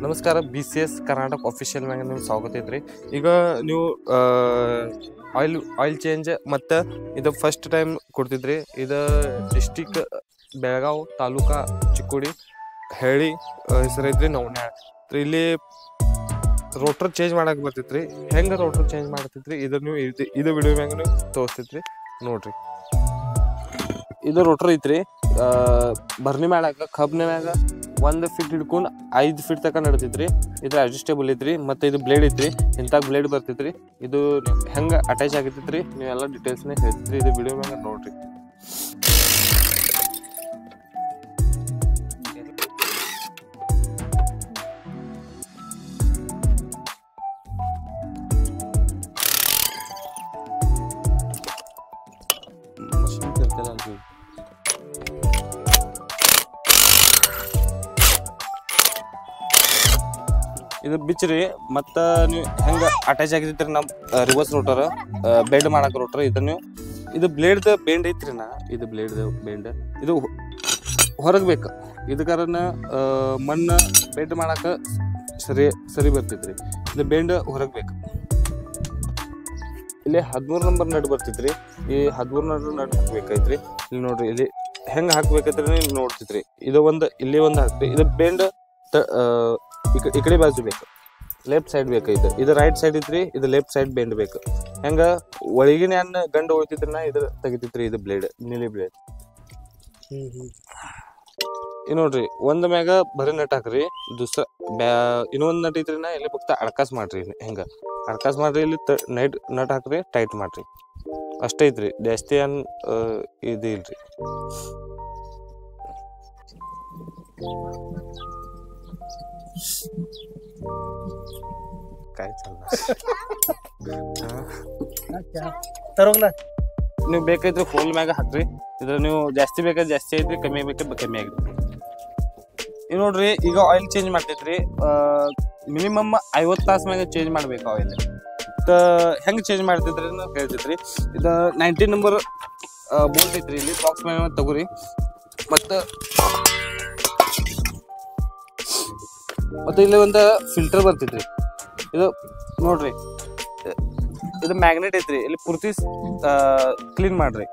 ನಮಸ್ಕಾರ BCS Karnataka official ಮ್ಯಾಗ ನೀವು ಸ್ವಾಗತ ಐತ್ರಿ. ಈಗ ನೀವು ಆಯಿಲ್ ಚೇಂಜ್ ಮತ್ತು ಇದು ಫಸ್ಟ್ ಟೈಮ್ ಕೊಡ್ತಿದ್ರಿ. ಇದು ಡಿಸ್ಟಿಕ್ ಬೆಳಗಾವ್ ತಾಲೂಕಾ ಚಿಕ್ಕೋಡಿ ಹೇಳಿ ಹೆಸರೈತ್ರಿ ನವನ್ಯಾಳ. ಇಲ್ಲಿ ರೋಟ್ರ್ ಚೇಂಜ್ ಮಾಡಕ್ಕೆ ಬರ್ತೈತ್ರಿ. ಹೆಂಗೆ ರೋಟ್ರ್ ಚೇಂಜ್ ಮಾಡ್ತೈತ್ರಿ ಇದು ನೀವು ಇದು ವಿಡಿಯೋ ಮ್ಯಾಗ ನೀವು ತೋರಿಸ್ತೈತ್ರಿ ನೋಡ್ರಿ. ಇದು ರೋಟ್ರ್ ಐತ್ರಿ. ಬರ್ನಿ ಮ್ಯಾಗ ಕಬ್ನ ಮ್ಯಾಗ 1 ಫೀಟ್ ಹಿಡ್ಕೊಂಡು 5 ಫೀಟ್ ತನಕ ನಡ್ತೈತ್ರಿ. ಇದು ಅಡ್ಜಸ್ಟೇಬಲ್ ಐತ್ರಿ. ಮತ್ತು ಇದು ಬ್ಲೇಡ್ ಐತ್ರಿ. ಇಂಥ ಬ್ಲೇಡ್ ಬರ್ತೈತ್ರಿ. ಇದು ಹೆಂಗೆ ಅಟ್ಯಾಚ್ ಆಗತೈತ್ರಿ ನೀವೆಲ್ಲ ಡೀಟೇಲ್ಸ್ನ ಹೇಳ್ತೈತ್ರಿ. ಇದು ವಿಡಿಯೋ ಮ್ಯಾಗ ನೋಡ್ರಿ. ಮಷಿನ್ ಇರ್ತಲ್ಲ ಅಲ್ರಿ, ಇದು ಬಿಚ್ಚ್ರಿ. ಮತ್ತು ನೀವು ಹೆಂಗೆ ಅಟ್ಯಾಚ್ ಆಗಿದ್ರಿ ನಮ್ಮ ರಿವರ್ಸ್ ರೋಟರ್ ಬೆಂಡ್ ಮಾಡಕ್ಕೆ ರೋಟರ್. ಇದು ಬ್ಲೇಡ್ದ ಬೆಂಡ್ ಐತ್ರಿ. ಇದು ಬ್ಲೇಡ್ದ ಬೆಂಡ್ ಇದು ಹೊರಗೆ ಬೇಕು. ಇದು ಕಾರಣ ಮಣ್ಣು ಬೆಂಡ್ ಮಾಡಕ್ಕೆ ಸರಿ ಬರ್ತೈತ್ರಿ. ಇದು ಬೆಂಡ್ ಹೊರಗೆ ಬೇಕು. ಇಲ್ಲಿ 13 ನಂಬರ್ ನಡ್ ಬರ್ತೈತ್ರಿ. ಈ 13 ನಡ್ ಹಾಕ್ಬೇಕೈತ್ರಿ. ಇಲ್ಲಿ ನೋಡ್ರಿ, ಇಲ್ಲಿ ಹೆಂಗೆ ಹಾಕ್ಬೇಕೈತ್ರಿ ನೀವು ನೋಡ್ತೈತ್ರಿ. ಇಲ್ಲಿ ಒಂದು ಹಾಕ್ರಿ. ಇದು ಬೆಂಡ್ ಈ ಕಡೆ ಬಾಜು ಬೇಕು, ಲೆಫ್ಟ್ ಸೈಡ್ ಬೇಕೈತೆ. ಇದು ರೈಟ್ ಸೈಡ್ ಐತ್ರಿ. ಇದು ಲೆಫ್ಟ್ ಸೈಡ್ ಬೆಂಡ್ ಬೇಕು. ಹೆಂಗ ಒಳಗಿನ ಗಂಡು ಹೋಗ್ತಿದ್ರಿ ಇದು ತೆಗಿತೈತ್ರಿ. ಇದು ಬ್ಲೇಡ್ ನೀಲಿ ಬ್ಲೇಡ್. ಈ ನೋಡ್ರಿ, ಒಂದ್ ಮ್ಯಾಗ ಬರೀ ನಟ್ ಹಾಕ್ರಿ. ಇನ್ನೊಂದ್ ನಟ್ ಐತ್ರಿ. ಇಲ್ಲಿ ಫಕ್ತ ಅಡ್ಕಾಸ್ ಮಾಡ್ರಿ. ಹೆಂಗ ಅಡ್ಕಾಸ್ ಮಾಡ್ರಿ. ಇಲ್ಲಿ ನಟ್ ಹಾಕ್ರಿ, ಟೈಟ್ ಮಾಡ್ರಿ. ಅಷ್ಟೇ ಐತ್ರಿ, ಜಾಸ್ತಿ ಇದು ಇಲ್ರಿ. ನೀವು ಬೇಕೈತ್ರಿ ಹೋಲ್ ಮ್ಯಾಗ ಹಾಕ್ರಿ. ಇದು ನೀವು ಜಾಸ್ತಿ ಬೇಕಾದ್ರೆ ಜಾಸ್ತಿ ಐತ್ರಿ, ಕಮ್ಮಿ ಬೇಕಾದ್ರೆ ಕಮ್ಮಿ ಆಗೈತ್ರಿ. ಈಗ ನೋಡ್ರಿ, ಈಗ ಆಯಿಲ್ ಚೇಂಜ್ ಮಾಡ್ತೈತ್ರಿ. ಮಿನಿಮಮ್ 50 ತಾಸು ಮ್ಯಾಗ ಚೇಂಜ್ ಮಾಡ್ಬೇಕು ಆಯಿಲ್. ಹೆಂಗೆ ಚೇಂಜ್ ಮಾಡ್ತೈತ್ರಿ ಹೇಳ್ತೈತ್ರಿ. ಇದು 19 ನಂಬರ್ ಬೋಲ್ಟ್ ಐತ್ರಿ. ಇಲ್ಲಿ ಬಾಕ್ಸ್ ಮ್ಯಾಗ ತಗೋರಿ. ಮತ್ತು ಇಲ್ಲಿ ಒಂದು ಫಿಲ್ಟರ್ ಬರ್ತೈತ್ರಿ. ಇದು ನೋಡ್ರಿ, ಇದು ಮ್ಯಾಗ್ನೆಟ್ ಐತ್ರಿ. ಇಲ್ಲಿ ಪೂರ್ತಿ ಕ್ಲೀನ್ ಮಾಡ್ರಿ.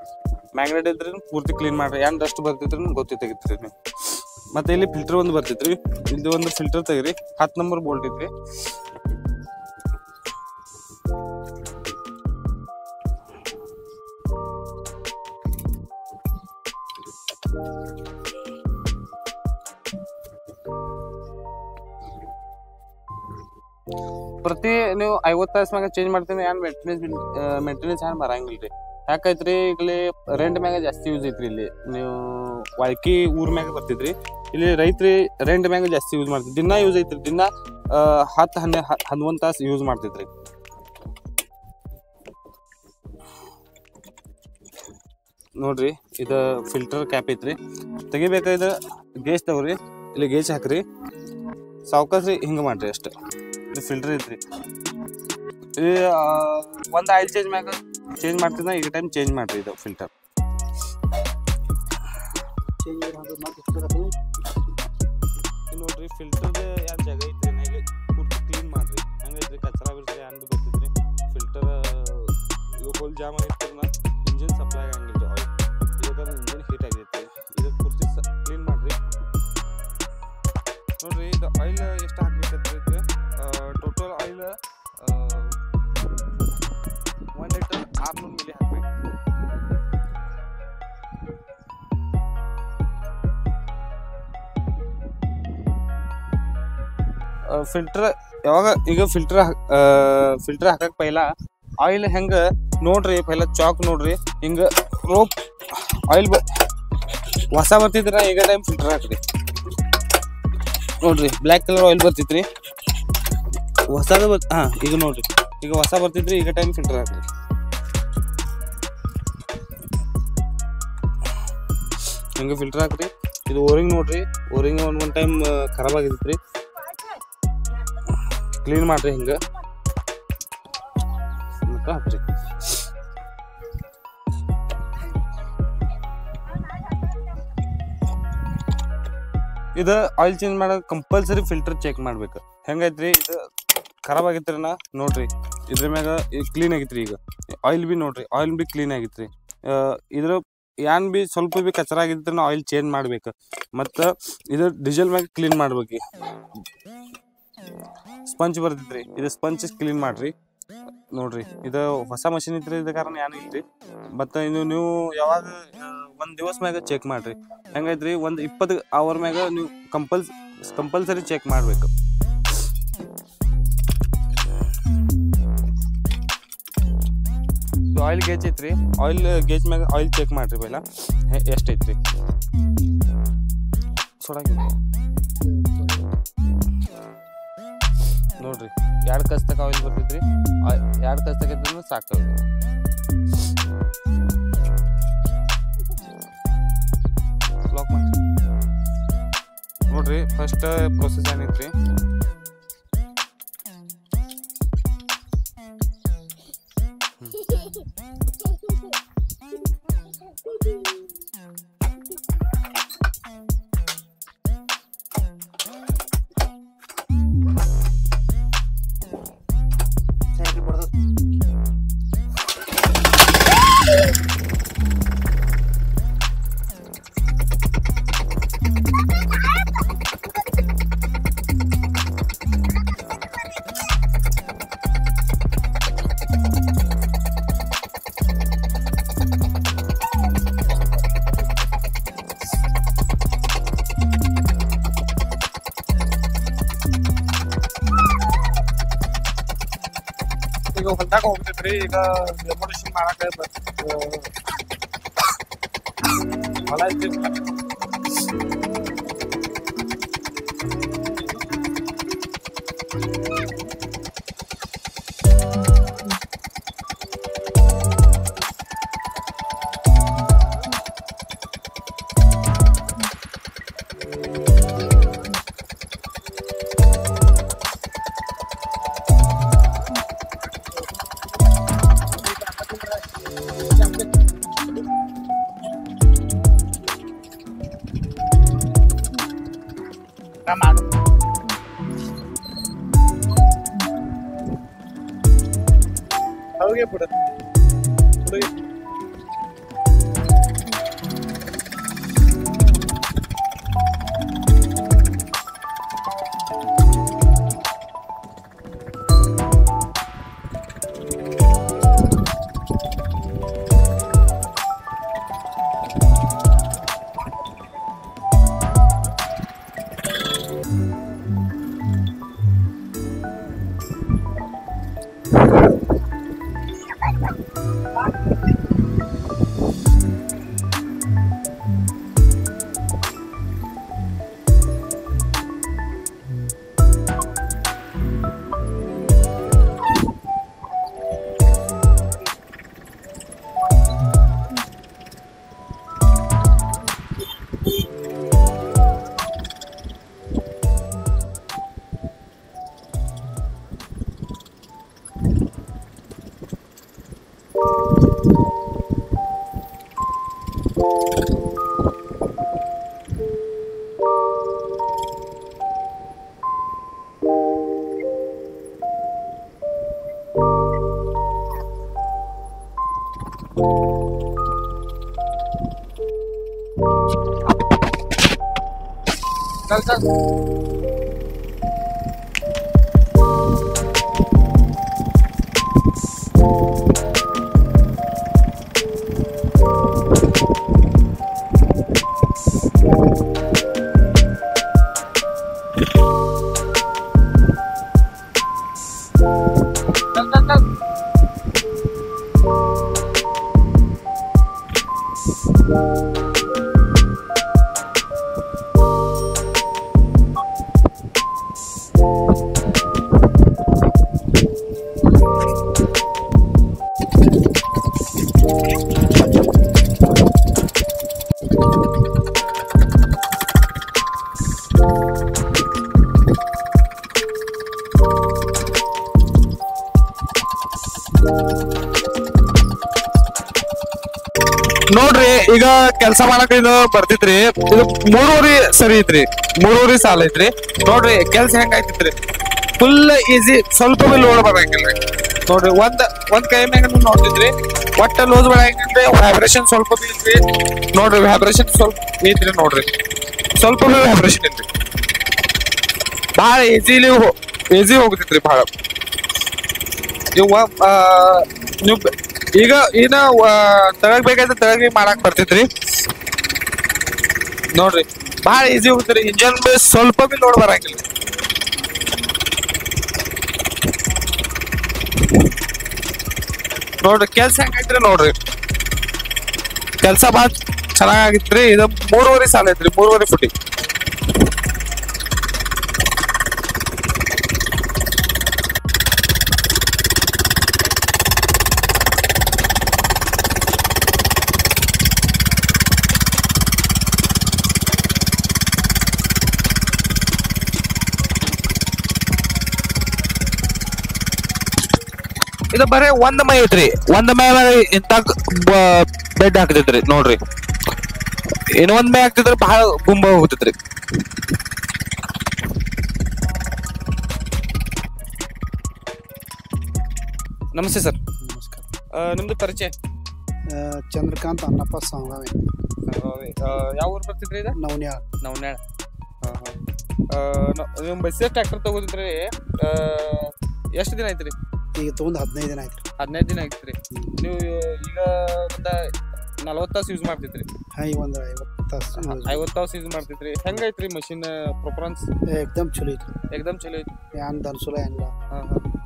ಮ್ಯಾಗ್ನೆಟ್ ಐತ್ರಿ, ಪೂರ್ತಿ ಕ್ಲೀನ್ ಮಾಡ್ರಿ. ಏನ್ ಡಸ್ಟ್ ಬರ್ತೈತ್ರಿ ಗೊತ್ತೈತ್ರಿ ನೀವು. ಮತ್ತೆ ಇಲ್ಲಿ ಫಿಲ್ಟರ್ ಒಂದು ಬರ್ತೈತ್ರಿ. ಇದು ಒಂದು ಫಿಲ್ಟರ್ ತೆಗಿರಿ. 10 ನಂಬರ್ ಬೋಲ್ಟ್ ಐತ್ರಿ. ಪ್ರತಿ ನೀವು 50 ತಾಸು ಮ್ಯಾಗ ಚೇಂಜ್ ಮಾಡ್ತೀನಿ. ಏನ್ ಮೇಂಟೆನೆನ್ಸ್ ಏನ್ ಬರಂಗಿಲ್ರಿ. ಯಾಕೈತ್ರಿ, ಇಲ್ಲಿ ರೆಂಟ್ ಮ್ಯಾಗ ಜಾಸ್ತಿ ಯೂಸ್ ಐತ್ರಿ. ಇಲ್ಲಿ ನೀವು ವಾಳ್ಕಿ ಊರ್ ಮ್ಯಾಗ ಬರ್ತಿದ್ರಿ. ಇಲ್ಲಿ ರೈತ್ರಿ ರೆಂಟ್ ಮ್ಯಾಗ ಜಾಸ್ತಿ ಯೂಸ್ ಮಾಡ್ತಿದ್ರಿ. ದಿನ ಯೂಸ್ ಐತ್ರಿ. ದಿನ 10-11 ತಾಸು ಯೂಸ್ ಮಾಡ್ತಿದ್ರಿ. ನೋಡ್ರಿ, ಇದು ಫಿಲ್ಟರ್ ಕ್ಯಾಪ್ ಐತ್ರಿ. ತೆಗಿಬೇಕಾದ್ರೆ ಗೇಜ್ ತಗೋರಿ. ಇಲ್ಲಿ ಗೇಜ್ ಹಾಕ್ರಿ. ಸಾವ್ಕಾಸ್ರಿ ಹಿಂಗೆ ಮಾಡ್ರಿ ಅಷ್ಟೇ. ಇದು ಫಿಲ್ಟರ್ ಐತ್ರಿ. ಒಂದು ಆಯಿಲ್ ಚೇಂಜ್ ಮಾಡ್ತಿದ್ದ ಈಗ ಟೈಮ್ ಚೇಂಜ್ ಮಾಡ್ರಿ. ಇದು ಫಿಲ್ಟರ್ ನೋಡ್ರಿ. ಫಿಲ್ಟರ್ದ ಏನು ಜಾಗ ಐತ್ರಿ, ಇಲ್ಲಿ ಪೂರ್ತಿ ಕ್ಲೀನ್ ಮಾಡ್ರಿ. ಹಂಗೈತ್ರಿ, ಕಚರ ಬಿಡ್ರಿ ಏನ್ ಗೊತ್ತೈತ್ರಿ. ಫಿಲ್ಟರ್ ಹೋಲ್ ಜಾಮ್ ಆಗೈತಿ. ಇಂಜಿನ್ ಸಪ್ಲೈ ಆಗಂಗಿಲ್ರಿ ಆಯಿಲ್. ಇದಕ್ಕೆ ಇಂಜಿನ್ ಹೀಟ್ ಆಗೈತಿ. ಇದು ಪೂರ್ತಿ ಕ್ಲೀನ್ ಮಾಡ್ರಿ. ನೋಡ್ರಿ, ಇದು ಆಯಿಲ್ ಎಷ್ಟು ಹಾಕ್ಬೇಕಂತೈತ್ರಿ. ಟೋಟಲ್ ಆಯಿಲ್ 1 ಲೀಟರ್ 600 ಮಿಲಿ ಹಾಕ್ಬೇಕು. ಫಿಲ್ಟರ್ ಯಾವಾಗ ಈಗ ಫಿಲ್ಟರ್ ಹಾಕಕ್ ಪೈಲ ಆಯಿಲ್ ಹೆಂಗ ನೋಡ್ರಿ. ಪೈಲ ಚಾಕ್ ನೋಡ್ರಿ, ಹಿಂಗ ರೋಪ್ ಆಯಿಲ್ ಹೊಸ ಬರ್ತಿದ್ರ ಈಗ ಟೈಮ್ ಫಿಲ್ಟರ್ ಹಾಕ್ರಿ. ನೋಡ್ರಿ, ಬ್ಲ್ಯಾಕ್ ಕಲರ್ ಆಯಿಲ್ ಬರ್ತಿತ್ರಿ. ಹೊಸದ ಈಗ ನೋಡ್ರಿ, ಈಗ ಹೊಸ ಬರ್ತಿದ್ರಿ. ಈಗ ಟೈಮ್ ಫಿಲ್ಟರ್ ಹಾಕ್ರಿ. ಹಿಂಗೆ ಫಿಲ್ಟರ್ ಹಾಕ್ರಿ. ಇದು ಓರಿಂಗ್ ನೋಡ್ರಿ. ಓರಿಂಗ್ ಒಂದ್ ಟೈಮ್ ಖರಾಬ್ ಆಗಿದ್ರಿ. ಕ್ಲೀನ್ ಮಾಡ್ರಿ. ಹಿಂಗ ಹಾಕ್ರಿ. ಇದು ಆಯಿಲ್ ಚೇಂಜ್ ಮಾಡೋದು ಕಂಪಲ್ಸರಿ ಫಿಲ್ಟರ್ ಚೆಕ್ ಮಾಡ್ಬೇಕು. ಹೆಂಗೈತ್ರಿ ಇದು ಖರಾಬ್ ಆಗೈತ್ರಿ ನಾ ನೋಡ್ರಿ ಇದ್ರ ಮ್ಯಾಗ ಕ್ಲೀನ್ ಆಗೈತ್ರಿ. ಈಗ ಆಯಿಲ್ ಬಿ ನೋಡ್ರಿ ಆಯಿಲ್ ಬಿ ಕ್ಲೀನ್ ಆಗೈತ್ರಿ. ಇದ್ರ ಏನ್ ಬಿ ಸ್ವಲ್ಪ ಬಿ ಕಚರ ಆಗಿದ್ರೆ ನಾವು ಆಯಿಲ್ ಚೇಂಜ್ ಮಾಡ್ಬೇಕು. ಮತ್ತು ಇದು ಡೀಸೆಲ್ ಮ್ಯಾಗ ಕ್ಲೀನ್ ಮಾಡ್ಬೇಕು. ಸ್ಪಂಜ್ ಬರ್ತಿದ್ರಿ ಇದು ಸ್ಪಂಜ್ ಕ್ಲೀನ್ ಮಾಡ್ರಿ ನೋಡ್ರಿ. ಇದು ಹೊಸ ಮಷಿನ್ ಇದ್ರಿ ಇದ ಕಾರಣ ಏನು ಇಲ್ರಿ. ಮತ್ತು ಇದು ನೀವು ಯಾವಾಗ ಒಂದು ದಿವಸ ಮ್ಯಾಗ ಚೆಕ್ ಮಾಡ್ರಿ. ಹೆಂಗೈತ್ರಿ ಒಂದು 20 ಅವರ್ ಮ್ಯಾಗ ನೀವು ಕಂಪಲ್ಸರಿ ಚೆಕ್ ಮಾಡ್ಬೇಕು. ಆಯಿಲ್ ಗೇಜ್ ಐತ್ರಿ ಆಯಿಲ್ ಗೇಜ್ ಮ್ಯಾಗ ಆಯಿಲ್ ಚೆಕ್ ಮಾಡ್ರಿ ಪೈಲ ಎಷ್ಟು ಐತ್ರಿ. ನೋಡ್ರಿ 2 ಕಸ್ ತಕ ಆಯಿಲ್ ಬರ್ತೈತ್ರಿ. 2 ಕಸ್ ತಗಿದ್ರೆ ಸಾಕು. ಲಾಕ್ ಮಾಡ್ರಿ. ನೋಡ್ರಿ ಫಸ್ಟ್ ಪ್ರೊಸೆಸ್ ಏನೈತ್ರಿ ಈಗ ಹೊಲ್ದಾಗ ಹೋಗ್ತೈತ್ರಿ. ಈಗ ಡೆಮೋಲಿಷನ್ ಮಾಡಕ್ಕೆ ಹೊಲ ಐತಿ. ಹೋಗಿ ಬಿಡ चल चल ನೋಡ್ರಿ ಈಗ ಕೆಲಸ ಮಾಡಕ್ ಇದು ಬರ್ತಿತ್ರಿ ಇದು 3 ಸರಿ ಐತ್ರಿ 3 ಸಾಲ ಐತ್ರಿ. ನೋಡ್ರಿ ಕೆಲ್ಸ ಹೆಂಗ್ ಆಯ್ತಿತ್ರಿ, ಫುಲ್ ಈಸಿ, ಸ್ವಲ್ಪ ಬಿ ಲೋಡ್ ಬರಂಗಿಲ್ಲ ನೋಡ್ರಿ. ಒಂದ್ ಕೈ ಮ್ಯಾಗ ನೋಡ್ತಿದ್ರಿ, ಒಟ್ಟ ಲೋಡ್ ಬರಂಗಿಲ್ರಿ. ವೈಬ್ರೇಷನ್ ಸ್ವಲ್ಪ ಬಿ ಐತ್ರಿ ನೋಡ್ರಿ, ವೈಬ್ರೇಷನ್ ಸ್ವಲ್ಪ ಐತ್ರಿ ನೋಡ್ರಿ, ಸ್ವಲ್ಪ ಬಿ ವೈಬ್ರೇಷನ್ ಐತ್ರಿ. ಬಹಳ ಈಸಿ ಹೋಗ್ತಿತ್ರಿ ಬಹಳ. ನೀವು ಈಗ ತಳಗ್ ಬೇಕಾದ್ರೆ ತಳಗ್ ಮಾಡಾಕ್ ಬರ್ತಿದ್ರಿ ನೋಡ್ರಿ, ಬಹಳ ಈಸಿ ಹೋಗ್ತಿರಿ. ಇಂಜನ್ ಬಿ ಸ್ವಲ್ಪ ಬಿ ಲೋಡ್ ಬರಂಗಿಲ್ಲ ನೋಡ್ರಿ. ಕೆಲ್ಸ ಹೆಂಗೈತ್ರಿ ನೋಡ್ರಿ, ಕೆಲ್ಸ ಬಾಳ ಚೆನ್ನಾಗಿತ್ರಿ. ಇದು 3.5 ಸಾಲ ಐತ್ರಿ, 3.5 ಫುಟಿ. ಇದು ಬರೇ ಒಂದ್ ಮೈ ಐತ್ರಿ, ಒಂದ್ ಮೈ ಇಂತ ಬೆಡ್ ಹಾಕ್ತೈತ್ರಿ ನೋಡ್ರಿ. ಇನ್ನೊಂದ್ ಮೈ ಹಾಕ್ತಿದ್ರೆ ಬಹಳ ಗುಂಬ ಹೋಗ್ತೈತ್ರಿ. ನಮಸ್ತೆ ಸರ್. ನಮಸ್ಕಾರ. ನಿಮ್ದು ಪರಿಚಯ? ಚಂದ್ರಕಾಂತ್ ಅನ್ನಪ್ಪ ಸಂಗಾವಿ. ಯಾವ ಊರ್ ಬರ್ತಿದ್ರಿ? ಇದು ನವನ್ಯಾಳ್. ನವನ್ಯಾಳ್. ನೀವು ಬಸ್ಸೇ ಟ್ರ್ಯಾಕ್ಟರ್ ತಗೋದಿದ್ರಿ, ಎಷ್ಟು ದಿನ ಐತ್ರಿ? ಈಗ ತಗೊಂಡ್ 15 ದಿನ ಆಯ್ತ್ರಿ. 15 ದಿನ ಐತ್ರಿ. ನೀವು ಈಗ ಒಂದ 40 ತಾಸು ಯೂಸ್ ಮಾಡ್ತಿದ್ರಿ? ಈಗ ಒಂದ್ 50 ತಾಸು ಯೂಸ್ ಮಾಡ್ತಿದ್ರಿ. ಹೆಂಗೈತ್ರಿ ಮಷಿನ್ ಪರ್ಫಾರ್ಮೆನ್ಸ್? ಏಕ್ದಮ್ ಚಲೋ ಐತ್ರಿ. ಏಕ್ದಮ್ ಚಲೋ ಐತಿ. ಏನ್ ದನ್ಸುಲ ಏನಿಲ್ಲ.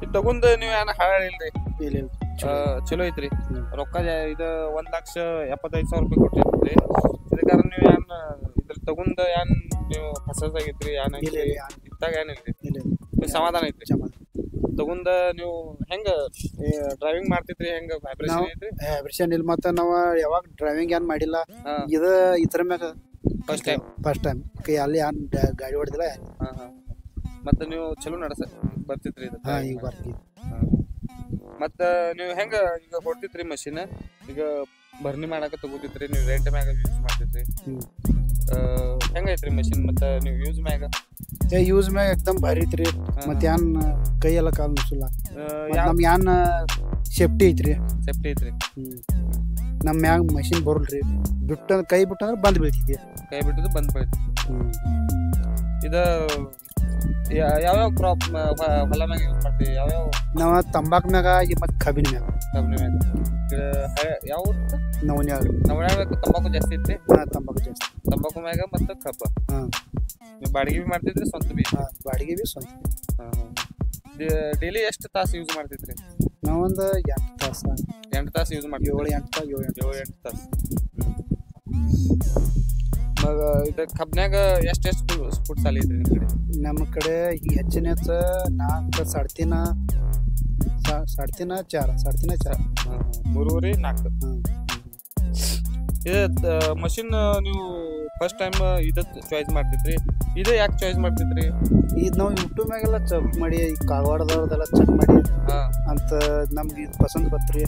ಇದು ತಗೊಂಡ್ ನೀವು ಏನ ಹಾಳ ಇಲ್ರಿ? ಇಲ್ಲ ಚಲೋ ಐತ್ರಿ. ರೊಕ್ಕ ಇದು 1,75,000 ರೂಪಾಯಿ ಕೊಟ್ಟಿರ್ತೀರಿ. ಇದ ಕಾರಣ ನೀವು ಏನ್ ಇದ್ರ ತಗೊಂಡ್ ಏನ್ ನೀವು ಫಸದಾಗಿತ್ರಿ? ಏನ್ ಇತ್ತಾಗ ಏನಿಲ್ರಿ? ಸಮಾಧಾನ ಐತ್ರಿ ತಗೊಂಡ? ನೀವು ಹೆಂಗ ಡ್ರೈವಿಂಗ್ ಮಾಡ್ತಿದ್ರಿ? ಹೆಂಗ ವೈಬ್ರೇಷನ್ ಐತ್ರಿ? ವೈಬ್ರೇಷನ್ ಇಲ್ಲ. ಮತ್ತ ನಾವ್ ಯಾವಾಗ ಡ್ರೈವಿಂಗ್ ಏನ್ ಮಾಡಿಲ್ಲ. ಇದ್ರ ಮ್ಯಾಗ ಫಸ್ಟ್ ಟೈಮ್ ಅಲ್ಲಿ ಏನ್ ಗಾಡಿ ಹೊಡೆದಿಲ್ಲ. ಮತ್ತ ನೀವು ಚಲೋ ಬರ್ತಿದ್ರಿ? ಈಗ ಬರ್ತೀವಿ. ಮತ್ತ ನೀವು ಹೆಂಗ ಈಗ ಹೊಡ್ತಿದ್ರಿ ಮಷಿನ್? ಈಗ ಬರ್ನಿ ಮಾಡಾಕ ತಗೋತಿದ್ರಿ, ನೀವು ರೆಂಟ್ ಮ್ಯಾಗ ಯೂಸ್ ಮಾಡ್ತಿದ್ರಿ. ಹೆಂಗೈತ್ರಿ ಮಷಿನ್? ಮತ್ತ ನೀವು ಯೂಸ್ ಮ್ಯಾಗ ಎಕ್ದಮ್ ಭಾರಿ ಐತ್ರಿ. ಮತ್ತ ಏನ್ ಕೈ ಎಲ್ಲ ಕಾಲ್ ಮುಸಲ್ಲ. ನಮ್ಗೆ ಏನ್ ಸೇಫ್ಟಿ ಐತ್ರಿ. ನಮ್ ಮ್ಯಾಗ ಮಷಿನ್ ಬರಲ್ರಿ. ಕೈ ಬಿಟ್ಟಂದ್ರ ಬಂದ್ ಬೀಳ್ತಿದ್ವಿ. ಕೈ ಬಿಟ್ಟಿದ್ದು ಬಂದ್ ಬೀಳ್ತಿ. ಇದ ಯಾವ್ಯಾವ ಕ್ರಾಪ್ ಹೊಲ ಮ್ಯಾಗ ಯೂಸ್ ಮಾಡ್ತೀವಿ? ಯಾವ್ಯಾವ? ನಾವ ತಂಬಾಕ್ ಮ್ಯಾಗ ಮತ್ ಕಬ್ಬಿನ ಮ್ಯಾಗ. ಯಾವ ನವನ್ಯಾಳ್ ತಂಬಾಕು ಜಾಸ್ತಿ ಐತ್ರಿ? ತಂಬಾಕು ಜಾಸ್ತಿ. ತಂಬಾಕು ಮ್ಯಾಗ ಮತ್ತ ಕಬ್ಬ. ನೀವು ಬಾಡಿಗೆ ಬಿ ಮಾಡ್ತಿದ್ರಿ, ಸ್ವಂತ ಬಿ? ಬಾಡಿಗೆ ಬಿ ಸ್ವಂತ. ಡೈಲಿ ಎಷ್ಟು ತಾಸು ಯೂಸ್ ಮಾಡ್ತಿದ್ರಿ? ನಾವೊಂದು 8 ತಾಸ. 8 ತಾಸು ಯೂಸ್ ಮಾಡ್ತೀವಿ. 7-8 ತಾಸು. ಇದು ಕಬ್ನ್ಯಾಗ ಎಷ್ಟು ಫುಟ್ ಸಾಲಿ ಐತ್ರಿ ನಿಮ್ ಕಡೆ? ನಮ್ಮ ಕಡೆ ಈಗ ಹೆಚ್ಚಿನ 4 ಸಾಡ್ತಿನ 4 3.5 4. ಇದು ಮಷಿನ್ ನೀವು ಫಸ್ಟ್ ಟೈಮ್ ಇದ ಚಾಯ್ಸ್ ಮಾಡ್ತಿದ್ರಿ? ಇದೇ ಯಾಕೆ ಚಾಯ್ಸ್ ಮಾಡ್ತಿದ್ರಿ? ಇದು ನಾವು ಯೂಟ್ಯೂಬ್ ಮ್ಯಾಗೆಲ್ಲ ಚೆಕ್ ಮಾಡಿ, ಕಾಗವಾಡದವ್ರದೆಲ್ಲ ಚೆಕ್ ಮಾಡಿ ಅಂತ ನಮ್ಗೆ ಇದು ಪಸಂದ್ ಬತ್ರಿ.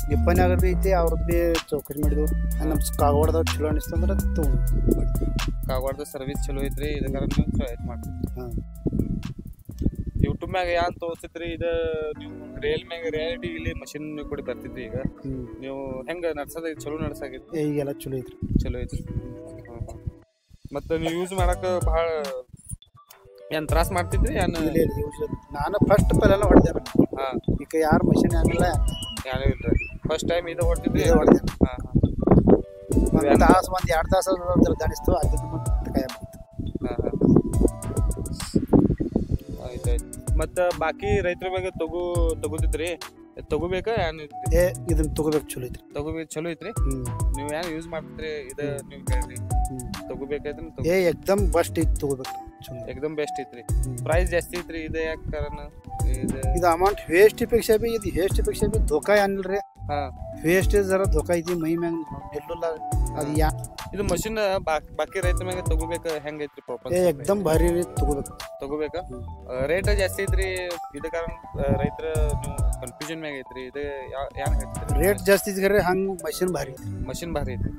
ಡಿಪ್ಪನ್ಯಾಗ ಬಿ ಐತಿ, ಅವ್ರದ್ದು ಬಿ ಚೌಕರಿ ಮಾಡಿದ್ವು. ನಮ್ ಕಾಗವಾಡದವ್ರು ಚಲೋ ಅನಿಸ್ತಂದ್ರೆ ಕಾಗವಾಡದ ಸರ್ವಿಸ್ ಚಲೋ ಐತ್ರಿ, ಇದಕ್ಕಾರ ನೀವು ಚಾಯ್ಸ್ ಮಾಡ್ತಿದ್ರಿ. ಯೂಟ್ಯೂಬ್ ಮ್ಯಾಗ ಯಾನ್ ತೋರಿಸಿದ್ರಿ? ಇದು ನೀವು ರಿಯಾಲಿಟಿ ಇಲ್ಲಿ ಮಷಿನ್ ಕೂಡ ಬರ್ತಿದ್ರಿ. ಈಗ ನೀವು ಹೆಂಗ ನಡ್ಸೋದ? ಚಲೋ ನಡ್ಸಾಗೈತಿ? ಈಗೆಲ್ಲ ಚಲೋ ಐತ್ರಿ. ಮತ್ತೆ ನೀವು ಯೂಸ್ ಮಾಡಕ್ ಬಹಳ ಏನ್ ತ್ರಾಸ ಮಾಡ್ತಿದ್ರಿ? ನಾನು ಫಸ್ಟ್ ಪೆಲ್ಲ ಹೊಡೆದೆ. ಈಗ ಯಾರು ಮಷಿನ್ ಏನಿಲ್ಲ, ಯಾರು ಇಲ್ರಿ. ಫಸ್ಟ್ ಟೈಮ್ ಇದು ಹೊಡ್ತಿದ್ರಿ? ಒಂದ್ 2 ತಾಸು ದಣಿಸ್ತು. ಆಯ್ತಾಯ್ತು. ಮತ್ತ ಬಾಕಿ ರೈತರ ಬಗ್ಗೆ ತಗೋತಿದ್ರಿ? ತಗೋಬೇಕಾ? ಇದನ್ನ ತಗೋಬೇಕು. ಚಲೋ ಐತ್ರಿ. ನೀವ್ ಏನ್ ಯೂಸ್ ಮಾಡ್ತಿದ್ರಿ? ಇದು ನೀವು ಹೇಳ್ರಿ. ತಗೋಬೇಕಾಯ್ತು. ಎಕ್ದಮ್ ಬೆಸ್ಟ್ ಐತಿ, ತಗೋಬೇಕು. ಎಕ್ದಮ್ ಬೆಸ್ಟ್ ಐತ್ರಿ. ಪ್ರೈಸ್ ಜಾಸ್ತಿ ಐತ್ರಿ. ಇದು ಯಾಕೆ ಕಾರಣ? ಇದು ಅಮೌಂಟ್ ವೇಸ್ಟ್ ಪೇಕ್ಷೆ ಬಿ ಧೋಕಾ ಏನಿಲ್ರಿ. ವೇಸ್ಟ್ ಜರ ಧೋಕಾ ಐತಿ. ಮೈ ಮ್ಯಾಗ ನಿಲ್ಲಲ್ಲ ಅದು. ಇದು ಮಷಿನ್ ಬಾಕಿ ರೈತರ ಮ್ಯಾಗ ತಗೋಬೇಕ? ಹೆಂಗೈತ್ರಿ ಪ್ರಾಪರ್? ಎಕ್ದಮ್ ಭಾರಿ ತಗೋಬೇಕಾ? ರೇಟ್ ಜಾಸ್ತಿ ಐತ್ರಿ. ಇದ ಕಾರಣ ರೈತರ ಕನ್ಫ್ಯೂಷನ್ ಮ್ಯಾಗ ಐತ್ರಿ. ಇದು ಏನ್ ಹೇಳ್ತೀರಿ? ರೇಟ್ ಜಾಸ್ತಿ ಐತಿ, ಹಂಗ ಮಷಿನ್ ಭಾರಿ ಐತಿ.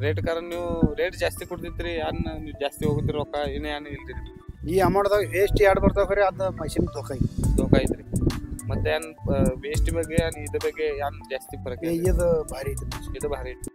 ರೇಟ್ ಕಾರಣ ನೀವು ರೇಟ್ ಜಾಸ್ತಿ ಕೊಡ್ತಿದ್ರಿ ಏನ್ ನೀವು ಜಾಸ್ತಿ ಹೋಗುತ್ತೀರಿ ರೊಕ್ಕ ಏನ್ ಇಲ್ರಿ ಈ ಅಮೌಂಟ್ದಾಗ ವೇಸ್ಟ್ ಎರಡು ಬರ್ತಾವ ಖರೆ ಅದು ಮಷಿನ್ ದೋಖ ಐತಿ. ದೋಖ ಐತ್ರಿ. ಮತ್ತೆ ಏನ್ ವೇಸ್ಟ್ ಬಗ್ಗೆ ಇದ್ರ ಬಗ್ಗೆ ಏನ್ ಜಾಸ್ತಿ ಫರಕ್ ಇದು ಭಾರಿ ಐತಿ. ಇದು ಭಾರಿ ಐತಿ.